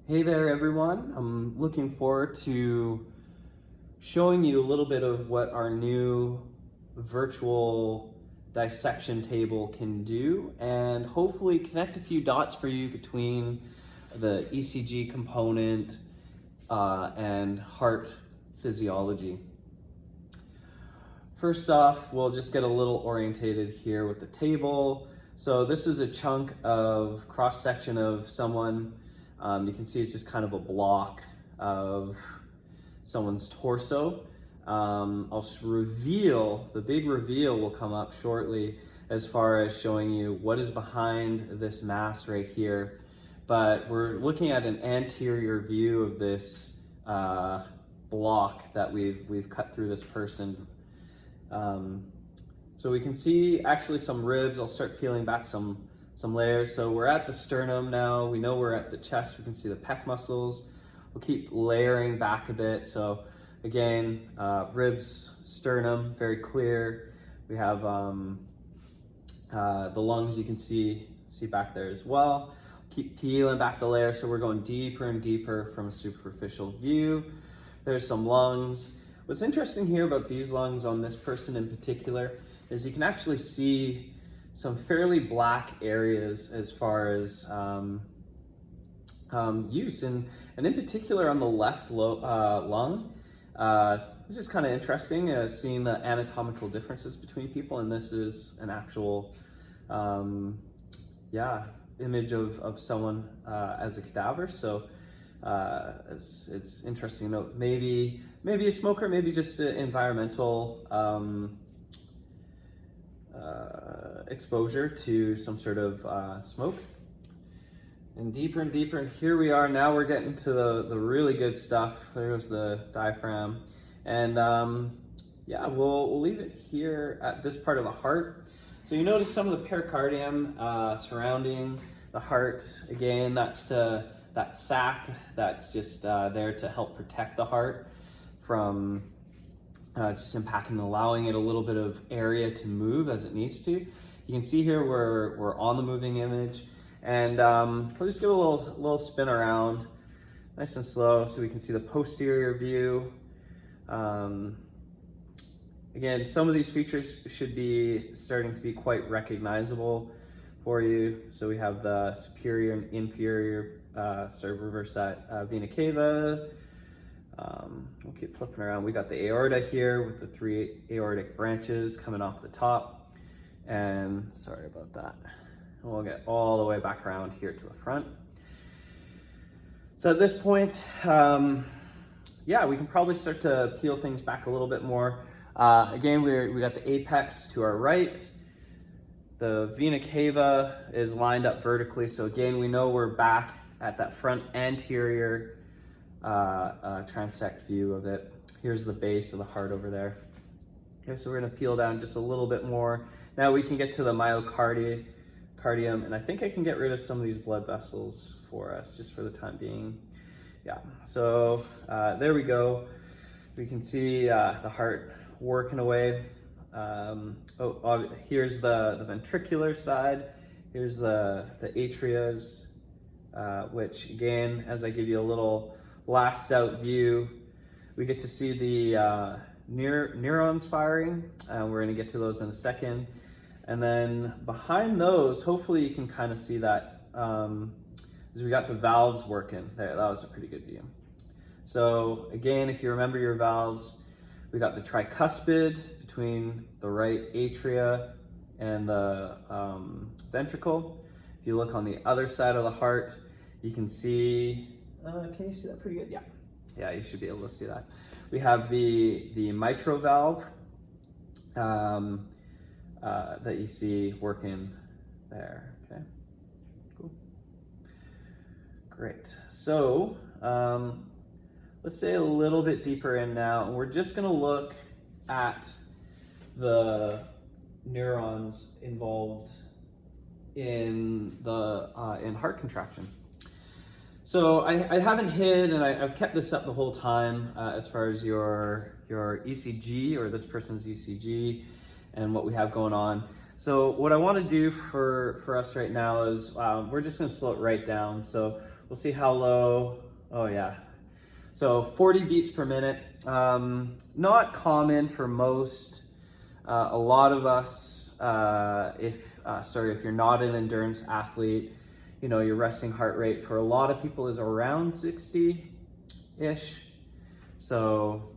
Hey there, everyone. I'm looking forward to showing you a little bit of what our new virtual dissection table can do and hopefully connect a few dots for you between the ECG component and heart physiology. First off, we'll just get a little orientated here with the table. So this is a chunk of cross-section of someone. You can see it's just kind of a block of someone's torso. I'll reveal, the big reveal will come up shortly as far as showing you what is behind this mass right here. But we're looking at an anterior view of this block that we've cut through this person. So we can see actually some ribs. I'll start peeling back some layers. So we're at the sternum now. We know we're at the chest. We can see the pec muscles. We'll keep layering back a bit. So again, ribs, sternum, very clear. We have the lungs you can see back there as well. Keep peeling back the layer. So we're going deeper and deeper from a superficial view. There's some lungs. What's interesting here about these lungs on this person in particular is you can actually see some fairly black areas as far as use, and in particular on the left lung. This is kind of interesting, seeing the anatomical differences between people, and this is an actual image of someone as a cadaver. So it's interesting to note. Maybe a smoker, maybe just an environmental exposure to some sort of smoke. And deeper, and here we are. Now we're getting to the really good stuff. There's the diaphragm. And we'll leave it here at this part of the heart. So you notice some of the pericardium surrounding the heart. Again, that's that sac that's just there to help protect the heart from just impacting and allowing it a little bit of area to move as it needs to. You can see here we're on the moving image, and we'll just give a little spin around, nice and slow, so we can see the posterior view. Again, some of these features should be starting to be quite recognizable for you. So we have the superior and inferior reverse vena cava. We'll keep flipping around. We got the aorta here with the 3 aortic branches coming off the top. And sorry about that. We'll get all the way back around here to the front. So at this point, we can probably start to peel things back a little bit more. Again, we got the apex to our right. The vena cava is lined up vertically. So again, we know we're back at that front anterior transect view of it. Here's the base of the heart over there. Okay, so we're gonna peel down just a little bit more. Now we can get to the myocardium, and I think I can get rid of some of these blood vessels for us just for the time being. Yeah, so there we go. We can see the heart working away. Here's the ventricular side. Here's the atrias, which again, as I give you a little blast out view, we get to see the neurons firing. We're gonna get to those in a second. And then behind those, hopefully you can kind of see that, is we got the valves working there. That was a pretty good view. So again, if you remember your valves, we got the tricuspid between the right atria and the ventricle. If you look on the other side of the heart, you can see, can you see that pretty good? Yeah, you should be able to see that. We have the mitral valve that you see working there, okay? Cool. Great, so let's say a little bit deeper in now, and we're just gonna look at the neurons involved in the in heart contraction. So I haven't hid, and I've kept this up the whole time as far as your ECG, or this person's ECG, and what we have going on. So what I want to do for us right now is we're just going to slow it right down. So we'll see how low. Oh yeah. So 40 beats per minute. Not common for most. A lot of us, if you're not an endurance athlete, you know, your resting heart rate for a lot of people is around 60-ish. So,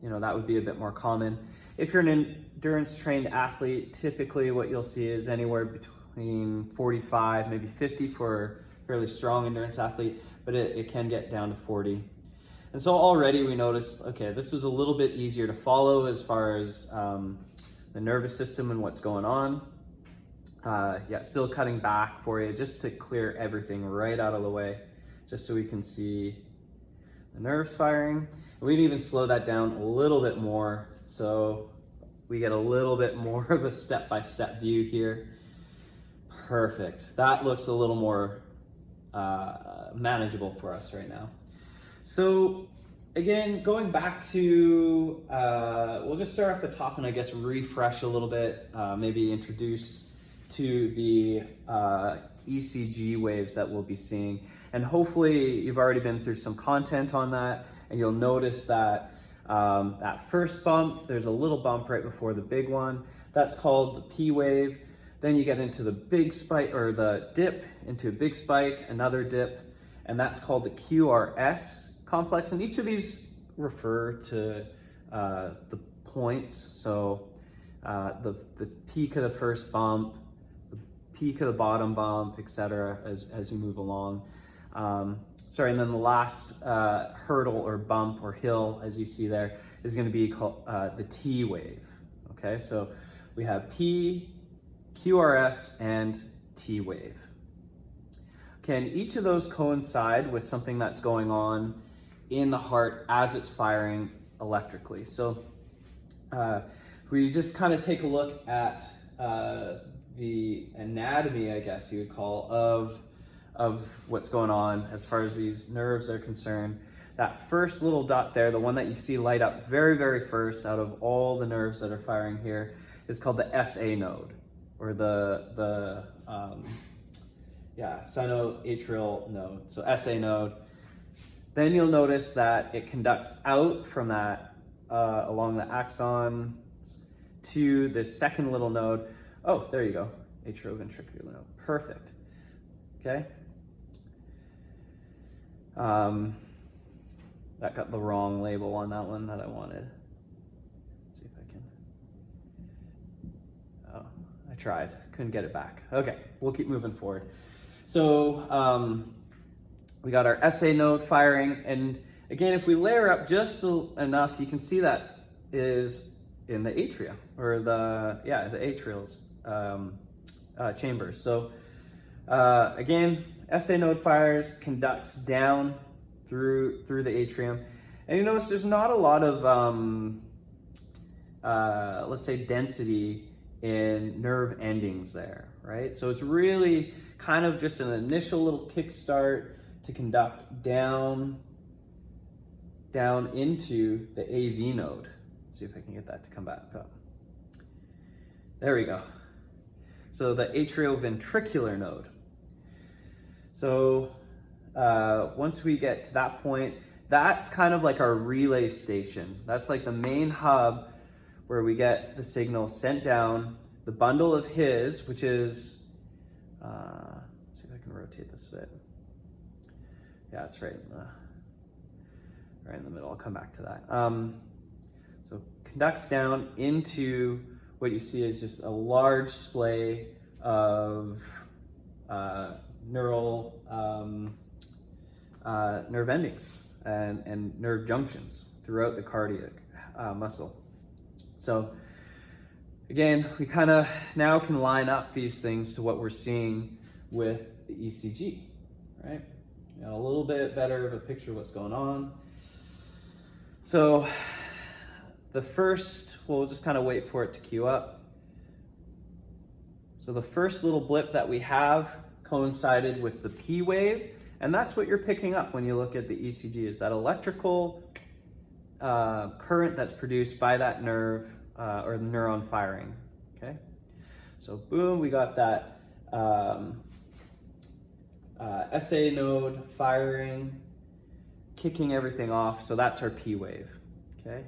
you know, that would be a bit more common. If you're an endurance trained athlete, typically what you'll see is anywhere between 45, maybe 50 for a fairly strong endurance athlete, but it can get down to 40. And so already we noticed, okay, this is a little bit easier to follow as far as the nervous system and what's going on. Yeah, still cutting back for you just to clear everything right out of the way, just so we can see the nerves firing. We can even slow that down a little bit more so we get a little bit more of a step-by-step view here. Perfect. That looks a little more manageable for us right now. So again, going back to, we'll just start off the top and I guess refresh a little bit, maybe introduce to the ECG waves that we'll be seeing. And hopefully you've already been through some content on that, and you'll notice that that first bump, there's a little bump right before the big one. That's called the P wave. Then you get into the big spike, or the dip into a big spike, another dip, and that's called the QRS Complex. And each of these refer to the points. So the peak of the first bump, the peak of the bottom bump, etc. as you move along. And then the last hurdle or bump or hill, as you see there, is going to be called the T wave. Okay, so we have P, QRS, and T wave. Okay, and each of those coincide with something that's going on in the heart as it's firing electrically. So if we just kind of take a look at the anatomy, I guess you would call, of what's going on as far as these nerves are concerned. That first little dot there, the one that you see light up very, very first out of all the nerves that are firing here, is called the SA node, or the sinoatrial node. So SA node. Then you'll notice that it conducts out from that along the axon to the second little node. Oh, there you go, atrioventricular node. Perfect. Okay. That got the wrong label on that one that I wanted. Let's see if I can. Oh, I tried. Couldn't get it back. Okay, we'll keep moving forward. So we got our SA node firing, and again, if we layer up just enough, you can see that is in the atria, or the atrials chambers. So again, SA node fires, conducts down through the atrium, and you notice there's not a lot of let's say density in nerve endings there, right? So it's really kind of just an initial little kickstart to conduct down into the AV node. Let's see if I can get that to come back up. There we go. So the atrioventricular node. So once we get to that point, that's kind of like our relay station. That's like the main hub where we get the signal sent down. The bundle of His, which is, let's see if I can rotate this a bit. Yeah, it's right in the middle. I'll come back to that. So conducts down into what you see is just a large splay of neural nerve endings and nerve junctions throughout the cardiac muscle. So again, we kind of now can line up these things to what we're seeing with the ECG, right? Got a little bit better of a picture of what's going on. So the first, we'll just kind of wait for it to queue up. So the first little blip that we have coincided with the P wave, and that's what you're picking up when you look at the ECG, is that electrical current that's produced by that nerve or the neuron firing, okay? So boom, we got that SA node firing, kicking everything off. So that's our P wave, okay?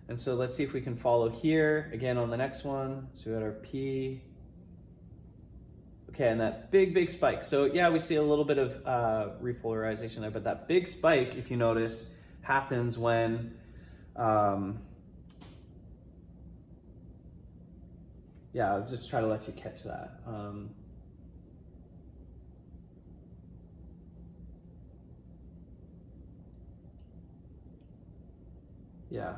And so let's see if we can follow here again on the next one. So we got our P. Okay, and that big spike. So yeah, we see a little bit of repolarization there, but that big spike, if you notice, happens when, yeah, I'll just try to let you catch that. Yeah.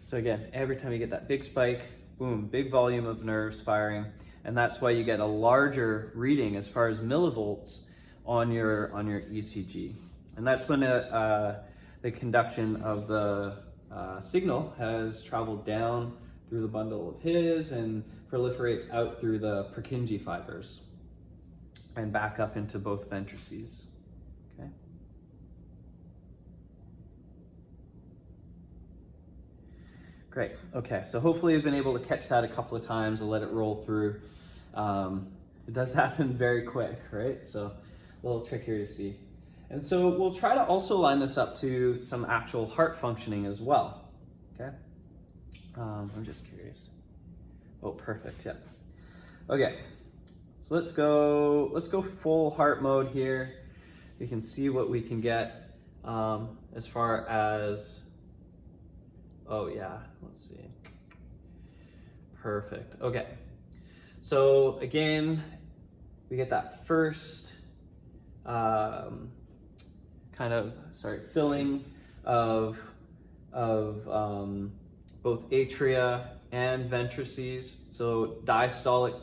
So again, every time you get that big spike, boom, big volume of nerves firing, and that's why you get a larger reading as far as millivolts on your ECG. And that's when the conduction of the signal has traveled down through the bundle of His and proliferates out through the Purkinje fibers and back up into both ventrices. Okay. Great. Okay, so hopefully you've been able to catch that a couple of times and let it roll through. It does happen very quick, right? So a little trickier to see. And so we'll try to also line this up to some actual heart functioning as well. Okay. I'm just curious. Oh, perfect. Yeah. Okay. So let's go full heart mode here. We can see what we can get as far as. Oh yeah. Let's see. Perfect. Okay. So again, we get that first filling of both atria and ventrices. So diastolic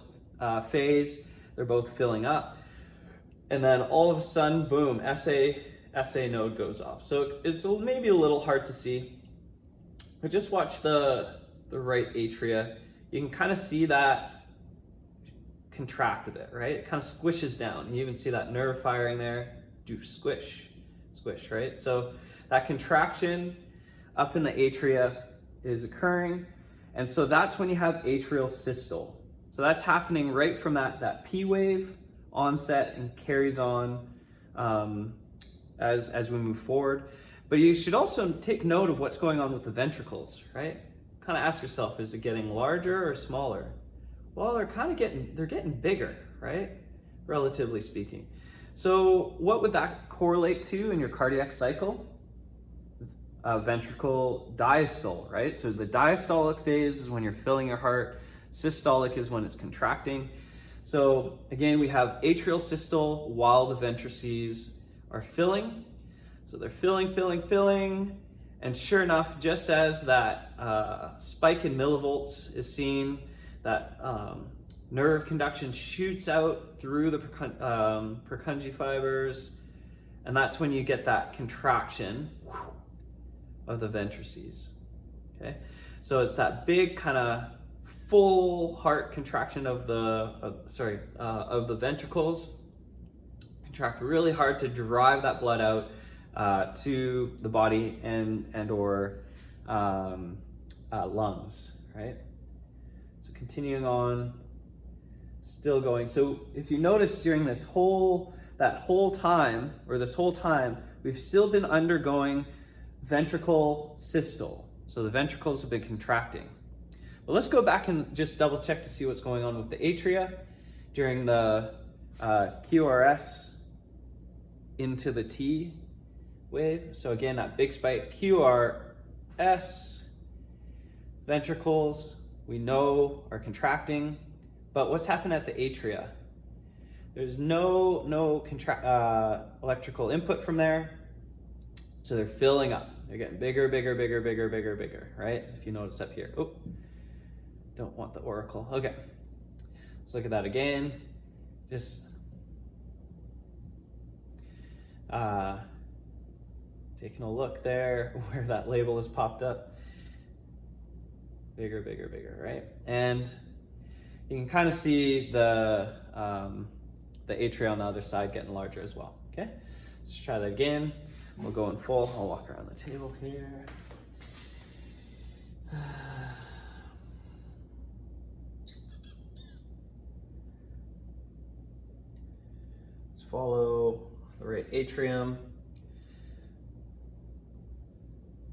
phase, they're both filling up. And then all of a sudden, boom, SA node goes off. So it's maybe a little hard to see, but just watch the right atria. You can kind of see that contract a bit, right? It kind of squishes down. You even see that nerve firing there. Do squish, right? So that contraction up in the atria is occurring. And so that's when you have atrial systole. So that's happening right from that P wave onset and carries on as we move forward. But you should also take note of what's going on with the ventricles, right? Kind of ask yourself, is it getting larger or smaller? Well, they're getting bigger, right? Relatively speaking. So what would that correlate to in your cardiac cycle? Ventricle diastole, right? So the diastolic phase is when you're filling your heart. Systolic is when it's contracting. So again, we have atrial systole while the ventrices are filling. So they're filling. And sure enough, just as that spike in millivolts is seen, that nerve conduction shoots out through the Purkinje fibers, and that's when you get that contraction of the ventrices. Okay, so it's that big kind of full heart contraction of the ventricles. Contract really hard to drive that blood out to the body and or lungs, right? So continuing on, still going. So if you notice during this whole time, we've still been undergoing ventricle systole. So the ventricles have been contracting. But let's go back and just double check to see what's going on with the atria during the QRS into the T wave. So again, that big spike, QRS, ventricles, we know are contracting, but what's happened at the atria? There's no electrical input from there, so they're filling up. They're getting bigger, right? If you notice up here. Oh, don't want the oracle. Okay, let's look at that again. Just taking a look there where that label is popped up. Bigger, right? And you can kind of see the atria on the other side getting larger as well. Okay, let's try that again. We'll go in full. I'll walk around the table here. It's follow the right atrium.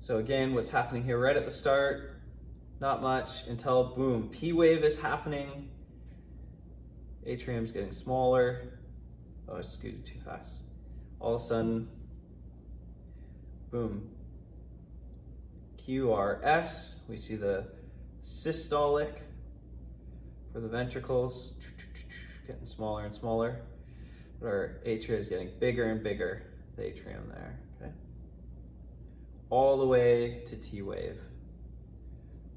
So again, what's happening here right at the start, not much until boom, P wave is happening. Atrium's getting smaller. Oh, I scooted too fast. All of a sudden, boom, QRS, we see the systolic for the ventricles, getting smaller and smaller. But our atria is getting bigger and bigger, the atrium there, okay? All the way to T wave.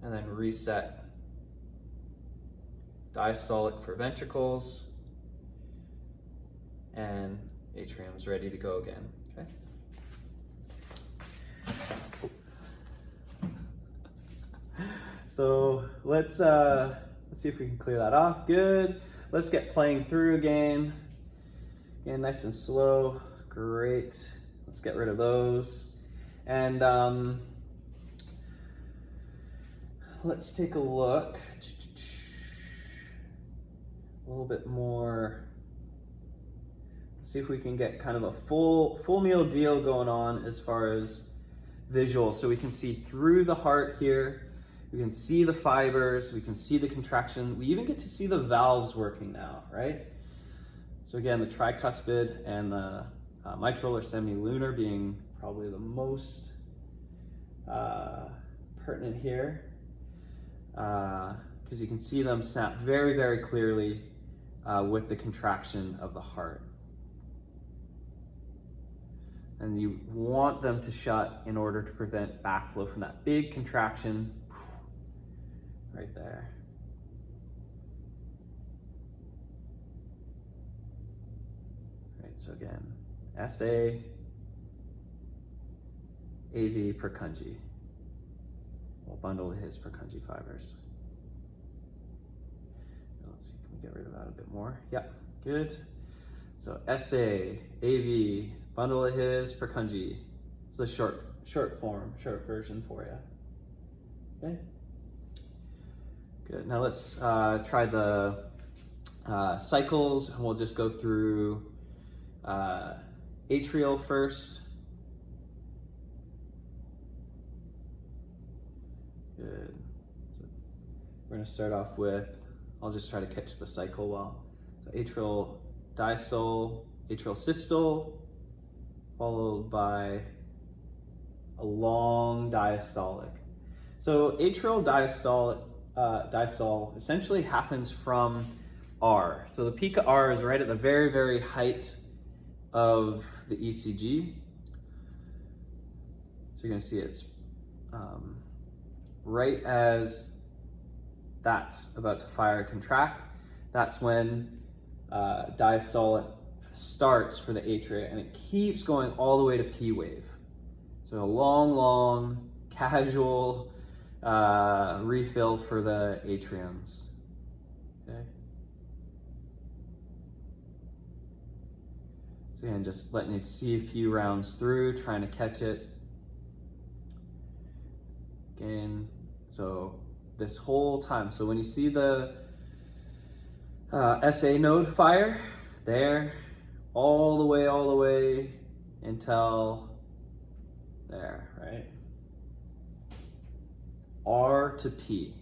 And then reset. Diastolic for ventricles. And atrium's ready to go again, okay? So let's see if we can clear that off. Good. Let's get playing through again. Again, nice and slow. Great. Let's get rid of those. And let's take a look. A little bit more. See if we can get kind of a full meal deal going on as far as visual. So we can see through the heart here. We can see the fibers, we can see the contraction. We even get to see the valves working now, right? So again, the tricuspid and the mitral or semilunar being probably the most pertinent here, because you can see them snap very, very clearly with the contraction of the heart. And you want them to shut in order to prevent backflow from that big contraction right there. Right, so again, SA, AV, Purkinje. We'll bundle his Purkinje fibers. Let's see, can we get rid of that a bit more? Yep, good. So SA, AV, bundle of his Purkinje. It's the short version for you. Okay. Good. Now let's try the cycles, and we'll just go through atrial first. Good. So we're going to start off with, I'll just try to catch the cycle well. So atrial diastole, atrial systole, followed by a long diastolic. So atrial diastole essentially happens from R. So the peak of R is right at the very, very height of the ECG. So you're going to see it's right as that's about to fire and contract. That's when diastolic starts for the atria, and it keeps going all the way to P wave. So a long, casual refill for the atriums. Okay. So again, just letting you see a few rounds through, trying to catch it. Again, so this whole time. So when you see the SA node fire, there, all the way until there, right? R to P.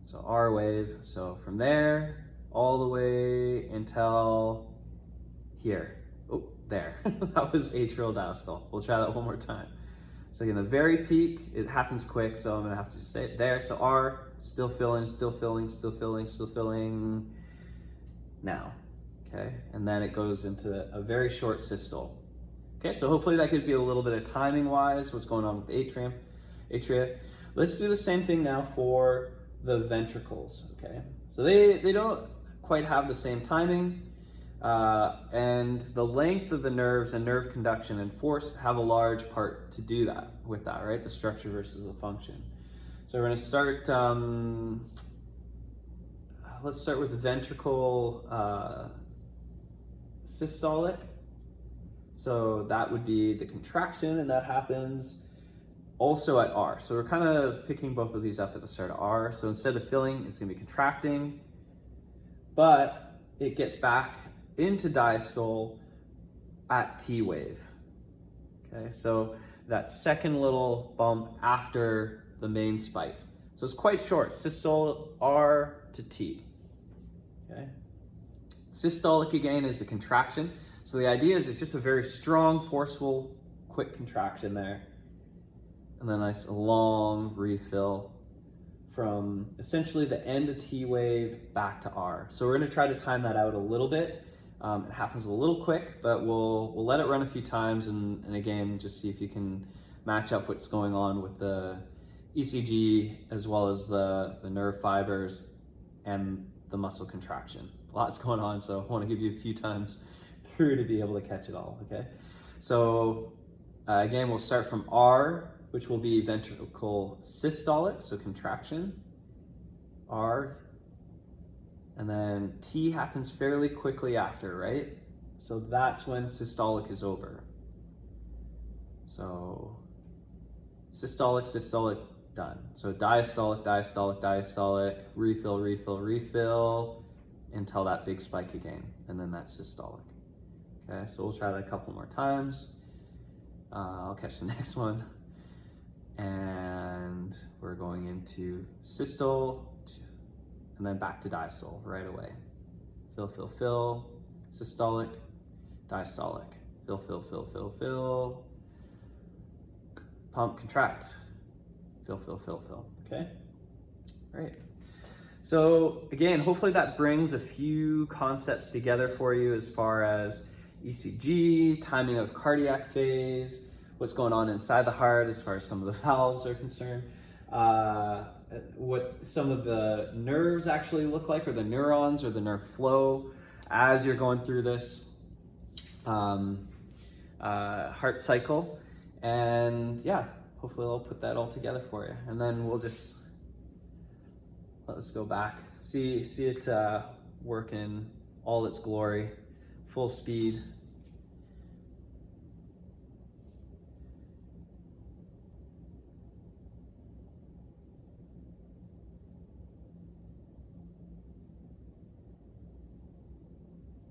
So R wave, so from there, all the way until here. Oh, there. That was atrial diastole. We'll try that one more time. So again, the very peak, it happens quick, so I'm gonna have to just say it there. So R, still filling, now, okay? And then it goes into a very short systole. Okay, so hopefully that gives you a little bit of timing-wise, what's going on with the atria. Let's do the same thing now for the ventricles, okay? So they don't quite have the same timing, and the length of the nerves and nerve conduction and force have a large part to do that with that, right? The structure versus the function. So we're gonna start, let's start with the ventricle systolic. So that would be the contraction, and that happens also at R. So we're kind of picking both of these up at the start of R. So instead of filling, it's gonna be contracting, but it gets back into diastole at T wave. Okay, so that second little bump after the main spike. So it's quite short, systole R to T. Okay. Systolic again is the contraction. So the idea is it's just a very strong, forceful, quick contraction there. And then a nice long refill from essentially the end of T wave back to R. So we're gonna try to time that out a little bit. It happens a little quick, but we'll let it run a few times and again, just see if you can match up what's going on with the ECG as well as the nerve fibers and the muscle contraction. A lot's going on, so I wanna give you a few times through to be able to catch it all, okay? So again, we'll start from R, which will be ventricle systolic, so contraction, R, and then T happens fairly quickly after, right? So that's when systolic is over. So systolic, systolic, done. So diastolic, diastolic, diastolic, refill, refill, refill, until that big spike again, and then that's systolic. Okay, so we'll try that a couple more times. I'll catch the next one. And we're going into systole, and then back to diastole right away. Fill, fill, fill, systolic, diastolic. Fill, fill, fill, fill, fill. Pump, contract. Fill, fill, fill, fill, okay? Great. So again, hopefully that brings a few concepts together for you as far as ECG, timing of cardiac phase, what's going on inside the heart as far as some of the valves are concerned, what some of the nerves actually look like, or the neurons or the nerve flow as you're going through this heart cycle. And yeah, hopefully I'll put that all together for you. And then we'll just, let's go back. See it work in all its glory, full speed.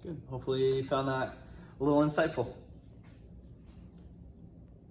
Good. Hopefully you found that a little insightful.